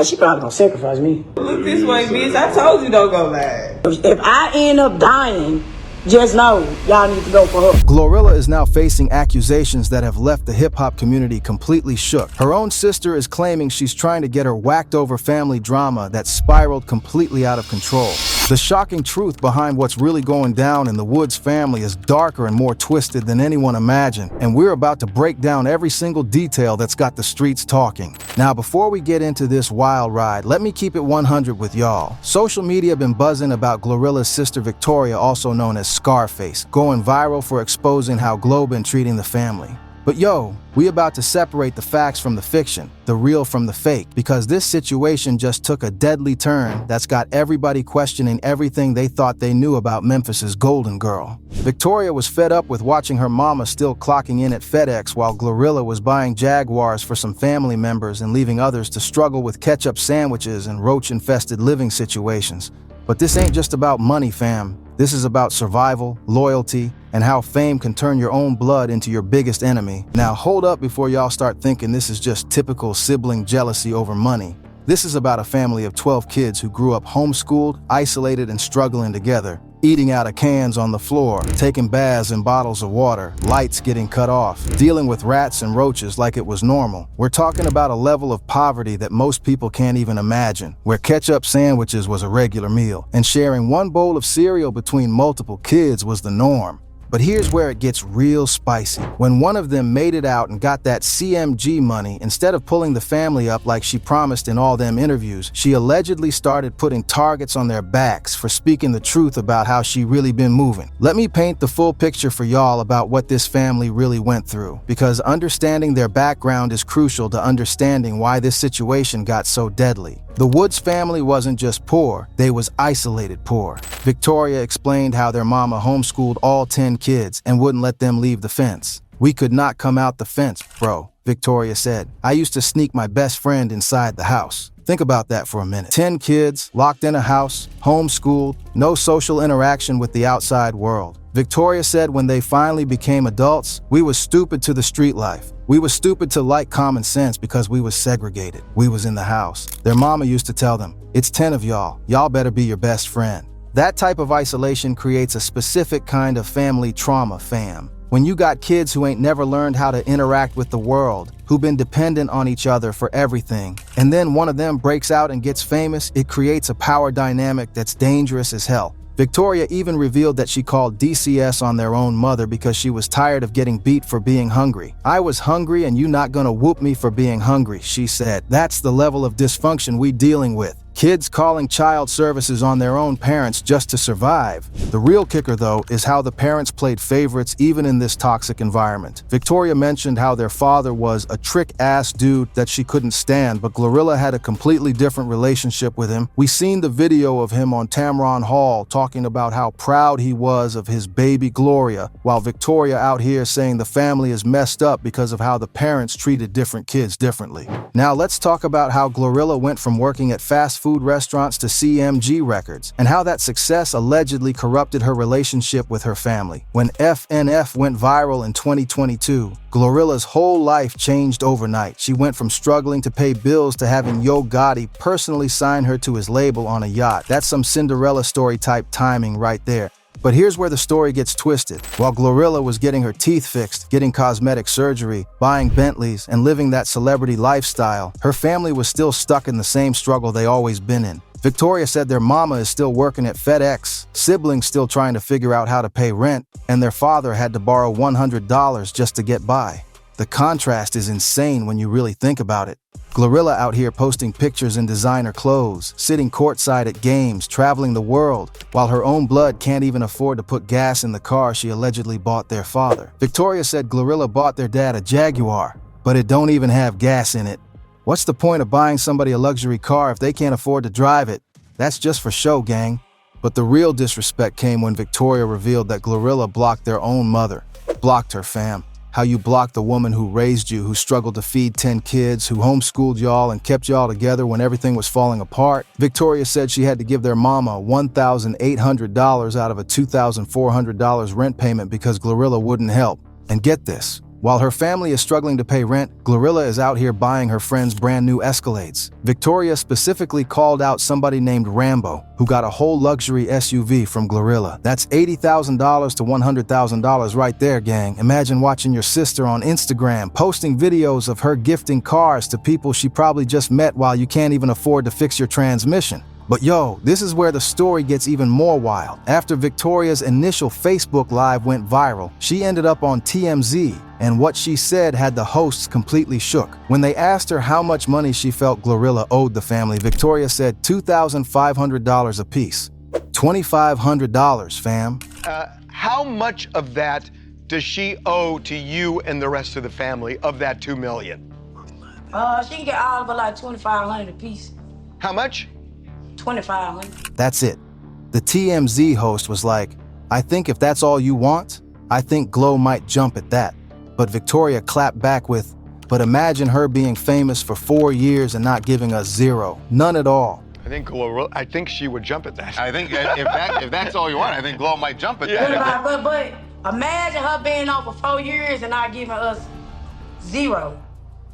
She probably gonna sacrifice me. Look this way, bitch. I told you don't go live. If I end up dying, just know y'all need to go for her. GloRilla is now facing accusations that have left the hip-hop community completely shook. Her own sister is claiming she's trying to get her whacked-over family drama that spiraled completely out of control. The shocking truth behind what's really going down in the Woods family is darker and more twisted than anyone imagined, and we're about to break down every single detail that's got the streets talking. Now, before we get into this wild ride, let me keep it 100 with y'all. Social media been buzzing about GloRilla's sister Victoria, also known as Scarface, going viral for exposing how Glo been treating the family. But yo, we about to separate the facts from the fiction, the real from the fake, because this situation just took a deadly turn that's got everybody questioning everything they thought they knew about Memphis's golden girl. Victoria was fed up with watching her mama still clocking in at FedEx while GloRilla was buying Jaguars for some family members and leaving others to struggle with ketchup sandwiches and roach-infested living situations. But this ain't just about money, fam. This is about survival, loyalty, and how fame can turn your own blood into your biggest enemy. Now hold up before y'all start thinking this is just typical sibling jealousy over money. This is about a family of 12 kids who grew up homeschooled, isolated, and struggling together. Eating out of cans on the floor, taking baths in bottles of water, lights getting cut off, dealing with rats and roaches like it was normal. We're talking about a level of poverty that most people can't even imagine, where ketchup sandwiches was a regular meal, and sharing one bowl of cereal between multiple kids was the norm. But here's where it gets real spicy. When one of them made it out and got that CMG money, instead of pulling the family up like she promised in all them interviews, she allegedly started putting targets on their backs for speaking the truth about how she really been moving. Let me paint the full picture for y'all about what this family really went through, because understanding their background is crucial to understanding why this situation got so deadly. The Woods family wasn't just poor, they was isolated poor. Victoria explained how their mama homeschooled all 10 kids and wouldn't let them leave the fence. "We could not come out the fence, bro," Victoria said. "I used to sneak my best friend inside the house." Think about that for a minute. 10 kids, locked in a house, homeschooled, no social interaction with the outside world. Victoria said when they finally became adults, "We was stupid to the street life. We was stupid to like common sense because we was segregated. We was in the house." Their mama used to tell them, "It's 10 of y'all. Y'all better be your best friend." That type of isolation creates a specific kind of family trauma, fam. When you got kids who ain't never learned how to interact with the world, who've been dependent on each other for everything, and then one of them breaks out and gets famous, it creates a power dynamic that's dangerous as hell. Victoria even revealed that she called DCS on their own mother because she was tired of getting beat for being hungry. "I was hungry and you not gonna whoop me for being hungry," she said. That's the level of dysfunction we dealing with. Kids calling child services on their own parents just to survive. The real kicker, though, is how the parents played favorites even in this toxic environment. Victoria mentioned how their father was a trick-ass dude that she couldn't stand, but GloRilla had a completely different relationship with him. We seen the video of him on Tamron Hall talking about how proud he was of his baby Gloria, while Victoria out here saying the family is messed up because of how the parents treated different kids differently. Now let's talk about how GloRilla went from working at fast food restaurants to CMG Records, and how that success allegedly corrupted her relationship with her family. When FNF went viral in 2022, GloRilla's whole life changed overnight. She went from struggling to pay bills to having Yo Gotti personally sign her to his label on a yacht. That's some Cinderella story type timing right there. But here's where the story gets twisted. While GloRilla was getting her teeth fixed, getting cosmetic surgery, buying Bentleys, and living that celebrity lifestyle, her family was still stuck in the same struggle they always been in. Victoria said their mama is still working at FedEx, siblings still trying to figure out how to pay rent, and their father had to borrow $100 just to get by. The contrast is insane when you really think about it. GloRilla out here posting pictures in designer clothes, sitting courtside at games, traveling the world, while her own blood can't even afford to put gas in the car she allegedly bought their father. Victoria said GloRilla bought their dad a Jaguar, but it don't even have gas in it. What's the point of buying somebody a luxury car if they can't afford to drive it? That's just for show, gang. But the real disrespect came when Victoria revealed that GloRilla blocked their own mother. Blocked her, fam. How you blocked the woman who raised you, who struggled to feed 10 kids, who homeschooled y'all and kept y'all together when everything was falling apart. Victoria said she had to give their mama $1,800 out of a $2,400 rent payment because GloRilla wouldn't help. And get this, While her family is struggling to pay rent, GloRilla is out here buying her friends brand new Escalades. Victoria specifically called out somebody named Rambo, who got a whole luxury SUV from GloRilla. That's $80,000 to $100,000 right there, gang. Imagine watching your sister on Instagram, posting videos of her gifting cars to people she probably just met while you can't even afford to fix your transmission. But yo, this is where the story gets even more wild. After Victoria's initial Facebook Live went viral, she ended up on TMZ, and what she said had the hosts completely shook. When they asked her how much money she felt GloRilla owed the family, Victoria said $2,500 apiece. $2,500, fam. How much of that does she owe to you and the rest of the family of that $2 million? She can get all of it like $2,500 a piece. How much? $2,500. That's it. The TMZ host was like, I think if that's all you want, I think Glo might jump at that. But Victoria clapped back with, but imagine her being famous for 4 years and not giving us zero. None at all. I think she would jump at that. I think if that's all you want, I think Glo might jump at that. But imagine her being on for 4 years and not giving us zero.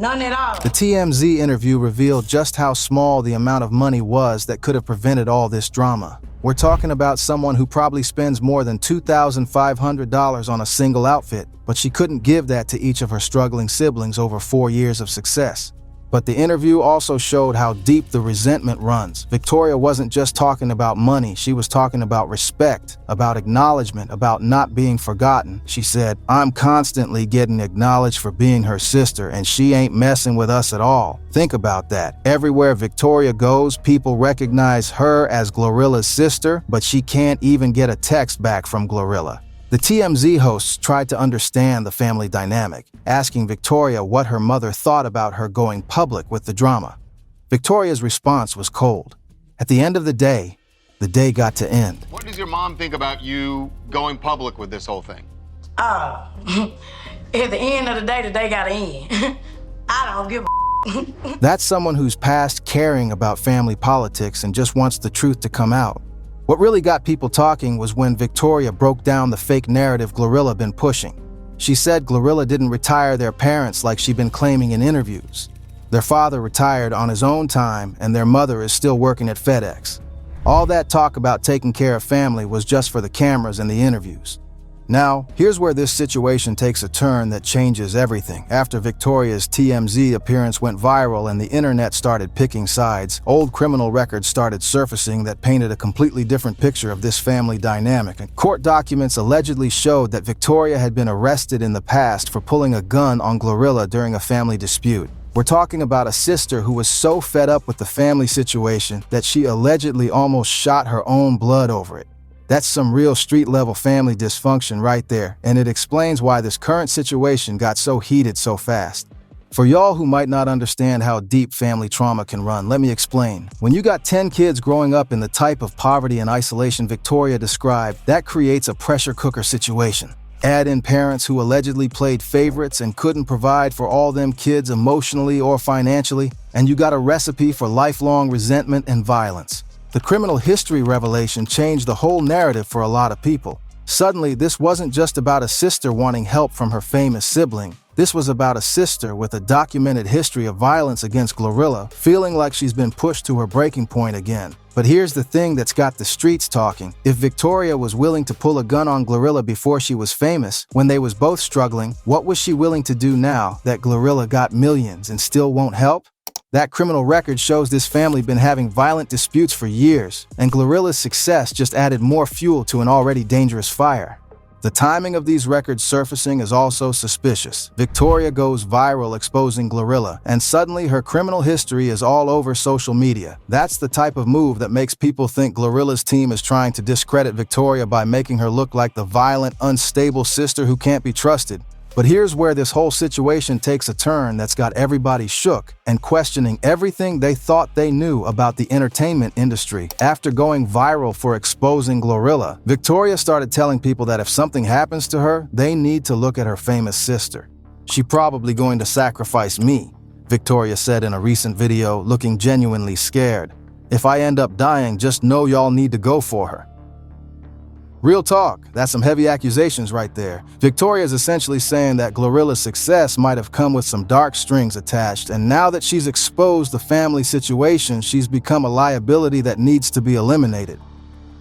None at all. The TMZ interview revealed just how small the amount of money was that could have prevented all this drama. We're talking about someone who probably spends more than $2,500 on a single outfit, but she couldn't give that to each of her struggling siblings over 4 years of success. But the interview also showed how deep the resentment runs. Victoria wasn't just talking about money, she was talking about respect, about acknowledgement, about not being forgotten. She said, I'm constantly getting acknowledged for being her sister, and she ain't messing with us at all. Think about that. Everywhere Victoria goes, people recognize her as GloRilla's sister, but she can't even get a text back from GloRilla. The TMZ hosts tried to understand the family dynamic, asking Victoria what her mother thought about her going public with the drama. Victoria's response was cold. At the end of the day got to end. What does your mom think about you going public with this whole thing? At the end of the day gotta end. I don't give a That's someone who's past caring about family politics and just wants the truth to come out. What really got people talking was when Victoria broke down the fake narrative GloRilla been pushing. She said GloRilla didn't retire their parents like she'd been claiming in interviews. Their father retired on his own time, and their mother is still working at FedEx. All that talk about taking care of family was just for the cameras and the interviews. Now, here's where this situation takes a turn that changes everything. After Victoria's TMZ appearance went viral and the internet started picking sides, old criminal records started surfacing that painted a completely different picture of this family dynamic. And court documents allegedly showed that Victoria had been arrested in the past for pulling a gun on GloRilla during a family dispute. We're talking about a sister who was so fed up with the family situation that she allegedly almost shot her own blood over it. That's some real street-level family dysfunction right there, and it explains why this current situation got so heated so fast. For y'all who might not understand how deep family trauma can run, let me explain. When you got 10 kids growing up in the type of poverty and isolation Victoria described, that creates a pressure cooker situation. Add in parents who allegedly played favorites and couldn't provide for all them kids emotionally or financially, and you got a recipe for lifelong resentment and violence. The criminal history revelation changed the whole narrative for a lot of people. Suddenly, this wasn't just about a sister wanting help from her famous sibling. This was about a sister with a documented history of violence against GloRilla, feeling like she's been pushed to her breaking point again. But here's the thing that's got the streets talking. If Victoria was willing to pull a gun on GloRilla before she was famous, when they was both struggling, what was she willing to do now that GloRilla got millions and still won't help? That criminal record shows this family been having violent disputes for years, and GloRilla's success just added more fuel to an already dangerous fire. The timing of these records surfacing is also suspicious. Victoria goes viral exposing GloRilla, and suddenly her criminal history is all over social media. That's the type of move that makes people think GloRilla's team is trying to discredit Victoria by making her look like the violent, unstable sister who can't be trusted. But here's where this whole situation takes a turn that's got everybody shook and questioning everything they thought they knew about the entertainment industry. After going viral for exposing GloRilla, Victoria started telling people that if something happens to her, they need to look at her famous sister. "She probably going to sacrifice me," Victoria said in a recent video, looking genuinely scared. "If I end up dying, just know y'all need to go for her." Real talk, that's some heavy accusations right there. Victoria is essentially saying that GloRilla's success might have come with some dark strings attached, and now that she's exposed the family situation, she's become a liability that needs to be eliminated.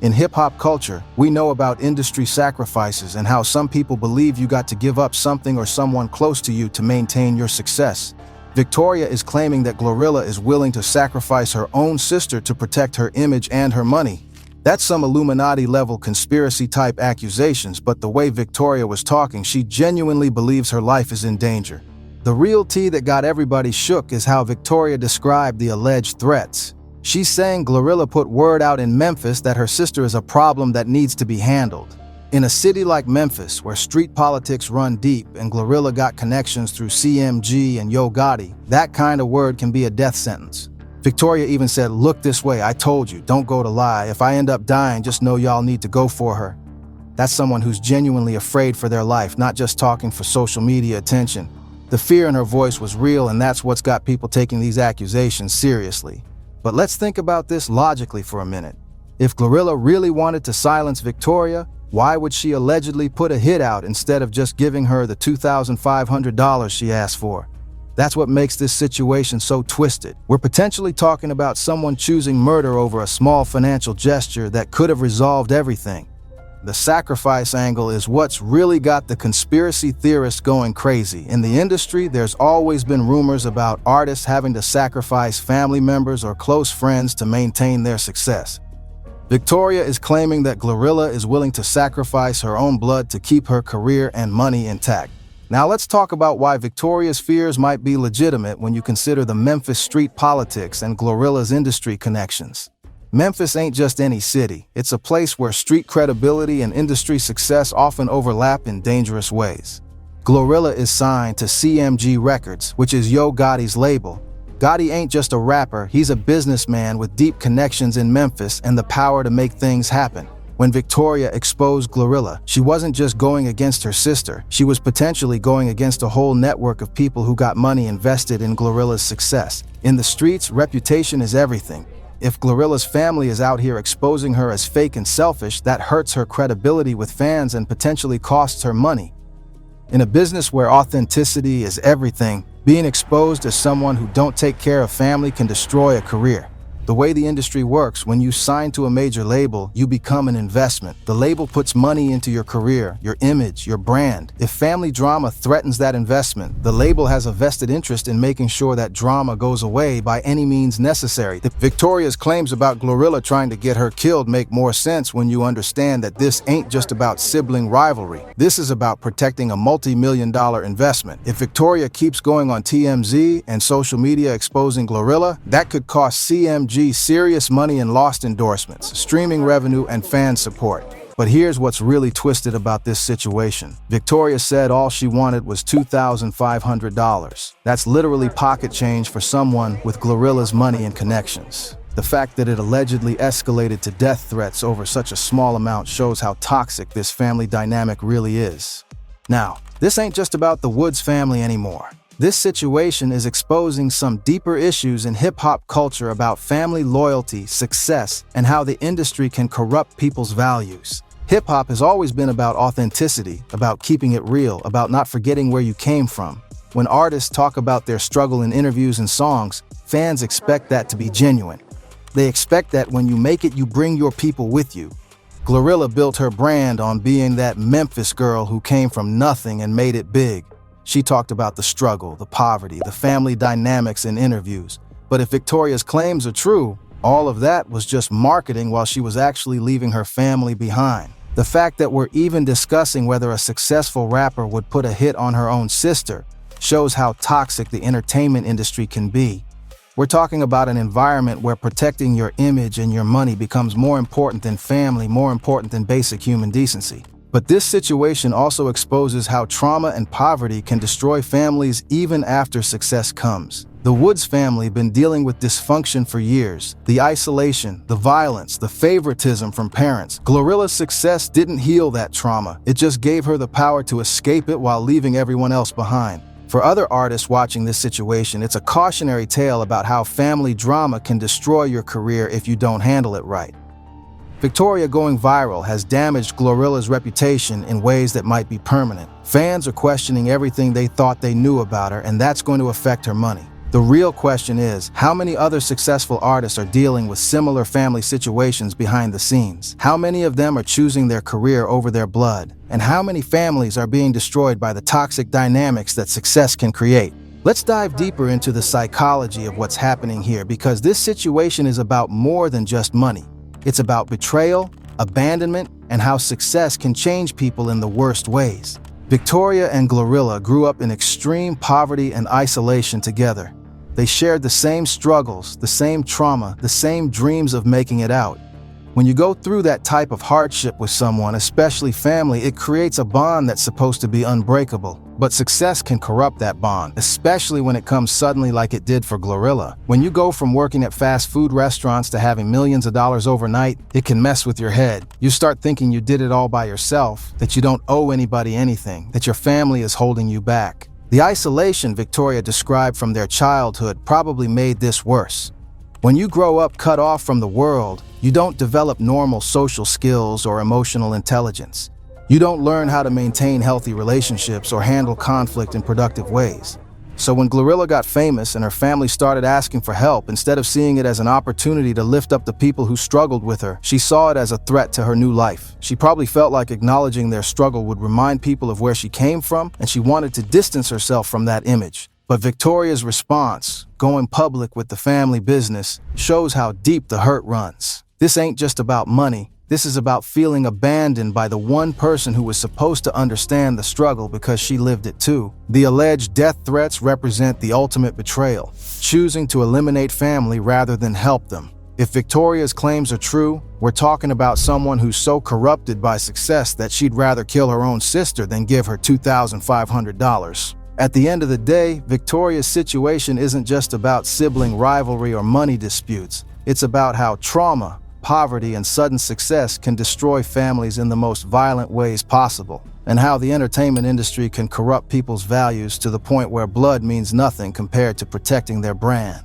In hip-hop culture, we know about industry sacrifices and how some people believe you got to give up something or someone close to you to maintain your success. Victoria is claiming that GloRilla is willing to sacrifice her own sister to protect her image and her money. That's some Illuminati-level conspiracy-type accusations, but the way Victoria was talking, she genuinely believes her life is in danger. The real tea that got everybody shook is how Victoria described the alleged threats. She's saying GloRilla put word out in Memphis that her sister is a problem that needs to be handled. In a city like Memphis, where street politics run deep and GloRilla got connections through CMG and Yo Gotti, that kind of word can be a death sentence. Victoria even said, "Look this way, I told you, don't go to lie. If I end up dying, just know y'all need to go for her." That's someone who's genuinely afraid for their life, not just talking for social media attention. The fear in her voice was real, and that's what's got people taking these accusations seriously. But let's think about this logically for a minute. If GloRilla really wanted to silence Victoria, why would she allegedly put a hit out instead of just giving her the $2,500 she asked for? That's what makes this situation so twisted. We're potentially talking about someone choosing murder over a small financial gesture that could have resolved everything. The sacrifice angle is what's really got the conspiracy theorists going crazy. In the industry, there's always been rumors about artists having to sacrifice family members or close friends to maintain their success. Victoria is claiming that GloRilla is willing to sacrifice her own blood to keep her career and money intact. Now let's talk about why Victoria's fears might be legitimate when you consider the Memphis street politics and GloRilla's industry connections. Memphis ain't just any city. It's a place where street credibility and industry success often overlap in dangerous ways. GloRilla is signed to CMG Records, which is Yo Gotti's label. Gotti ain't just a rapper, he's a businessman with deep connections in Memphis and the power to make things happen. When Victoria exposed GloRilla, she wasn't just going against her sister, she was potentially going against a whole network of people who got money invested in GloRilla's success. In the streets, reputation is everything. If GloRilla's family is out here exposing her as fake and selfish, that hurts her credibility with fans and potentially costs her money. In a business where authenticity is everything, being exposed as someone who don't take care of family can destroy a career. The way the industry works, when you sign to a major label, you become an investment. The label puts money into your career, your image, your brand. If family drama threatens that investment, the label has a vested interest in making sure that drama goes away by any means necessary. Victoria's claims about GloRilla trying to get her killed make more sense when you understand that this ain't just about sibling rivalry. This is about protecting a multi-million-dollar investment. If Victoria keeps going on TMZ and social media exposing GloRilla, that could cost CMG serious money in lost endorsements, streaming revenue, and fan support. But here's what's really twisted about this situation. Victoria said all she wanted was $2,500. That's literally pocket change for someone with GloRilla's money and connections. The fact that it allegedly escalated to death threats over such a small amount shows how toxic this family dynamic really is. Now, this ain't just about the Woods family anymore. This situation is exposing some deeper issues in hip-hop culture about family loyalty, success, and how the industry can corrupt people's values. Hip-hop has always been about authenticity, about keeping it real, about not forgetting where you came from. When artists talk about their struggle in interviews and songs, fans expect that to be genuine. They expect that when you make it, you bring your people with you. GloRilla built her brand on being that Memphis girl who came from nothing and made it big. She talked about the struggle, the poverty, the family dynamics in interviews. But if Victoria's claims are true, all of that was just marketing while she was actually leaving her family behind. The fact that we're even discussing whether a successful rapper would put a hit on her own sister shows how toxic the entertainment industry can be. We're talking about an environment where protecting your image and your money becomes more important than family, more important than basic human decency. But this situation also exposes how trauma and poverty can destroy families even after success comes. The Woods family been dealing with dysfunction for years. The isolation, the violence, the favoritism from parents. GloRilla's success didn't heal that trauma. It just gave her the power to escape it while leaving everyone else behind. For other artists watching this situation, it's a cautionary tale about how family drama can destroy your career if you don't handle it right. Victoria going viral has damaged GloRilla's reputation in ways that might be permanent. Fans are questioning everything they thought they knew about her, and that's going to affect her money. The real question is, how many other successful artists are dealing with similar family situations behind the scenes? How many of them are choosing their career over their blood? And how many families are being destroyed by the toxic dynamics that success can create? Let's dive deeper into the psychology of what's happening here, because this situation is about more than just money. It's about betrayal, abandonment, and how success can change people in the worst ways. Victoria and GloRilla grew up in extreme poverty and isolation together. They shared the same struggles, the same trauma, the same dreams of making it out. When you go through that type of hardship with someone, especially family, it creates a bond that's supposed to be unbreakable. But success can corrupt that bond, especially when it comes suddenly like it did for GloRilla. When you go from working at fast food restaurants to having millions of dollars overnight, it can mess with your head. You start thinking you did it all by yourself, that you don't owe anybody anything, that your family is holding you back. The isolation Victoria described from their childhood probably made this worse. When you grow up cut off from the world, you don't develop normal social skills or emotional intelligence. You don't learn how to maintain healthy relationships or handle conflict in productive ways. So when GloRilla got famous and her family started asking for help, instead of seeing it as an opportunity to lift up the people who struggled with her, she saw it as a threat to her new life. She probably felt like acknowledging their struggle would remind people of where she came from, and she wanted to distance herself from that image. But Victoria's response, going public with the family business, shows how deep the hurt runs. This ain't just about money. This is about feeling abandoned by the one person who was supposed to understand the struggle because she lived it too. The alleged death threats represent the ultimate betrayal, choosing to eliminate family rather than help them. If Victoria's claims are true, we're talking about someone who's so corrupted by success that she'd rather kill her own sister than give her $2,500. At the end of the day, Victoria's situation isn't just about sibling rivalry or money disputes. It's about how trauma, poverty, and sudden success can destroy families in the most violent ways possible, and how the entertainment industry can corrupt people's values to the point where blood means nothing compared to protecting their brand.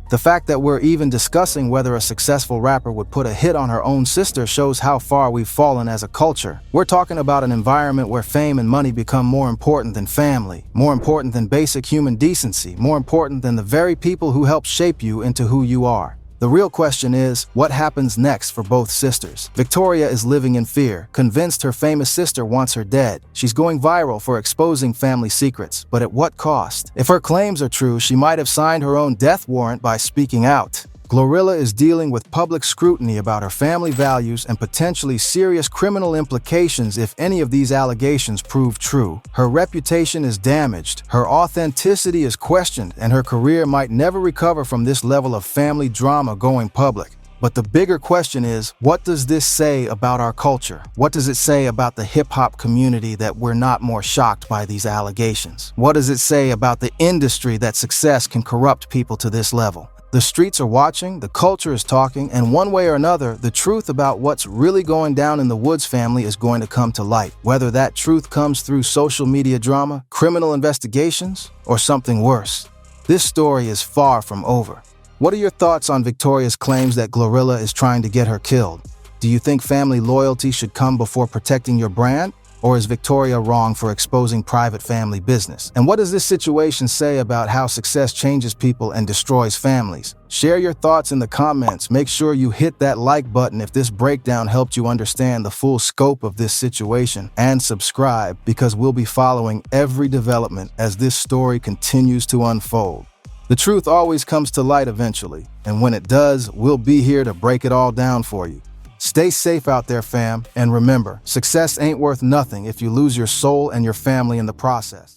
The fact that we're even discussing whether a successful rapper would put a hit on her own sister shows how far we've fallen as a culture. We're talking about an environment where fame and money become more important than family, more important than basic human decency, more important than the very people who help shape you into who you are. The real question is, what happens next for both sisters? Victoria is living in fear, convinced her famous sister wants her dead. She's going viral for exposing family secrets, but at what cost? If her claims are true, she might have signed her own death warrant by speaking out. GloRilla is dealing with public scrutiny about her family values and potentially serious criminal implications if any of these allegations prove true. Her reputation is damaged, her authenticity is questioned, and her career might never recover from this level of family drama going public. But the bigger question is, what does this say about our culture? What does it say about the hip-hop community that we're not more shocked by these allegations? What does it say about the industry that success can corrupt people to this level? The streets are watching, the culture is talking, and one way or another, the truth about what's really going down in the Woods family is going to come to light. Whether that truth comes through social media drama, criminal investigations, or something worse. This story is far from over. What are your thoughts on Victoria's claims that GloRilla is trying to get her killed? Do you think family loyalty should come before protecting your brand? Or is Victoria wrong for exposing private family business? And what does this situation say about how success changes people and destroys families? Share your thoughts in the comments. Make sure you hit that like button if this breakdown helped you understand the full scope of this situation. And subscribe, because we'll be following every development as this story continues to unfold. The truth always comes to light eventually, and when it does, we'll be here to break it all down for you. Stay safe out there, fam, and remember, success ain't worth nothing if you lose your soul and your family in the process.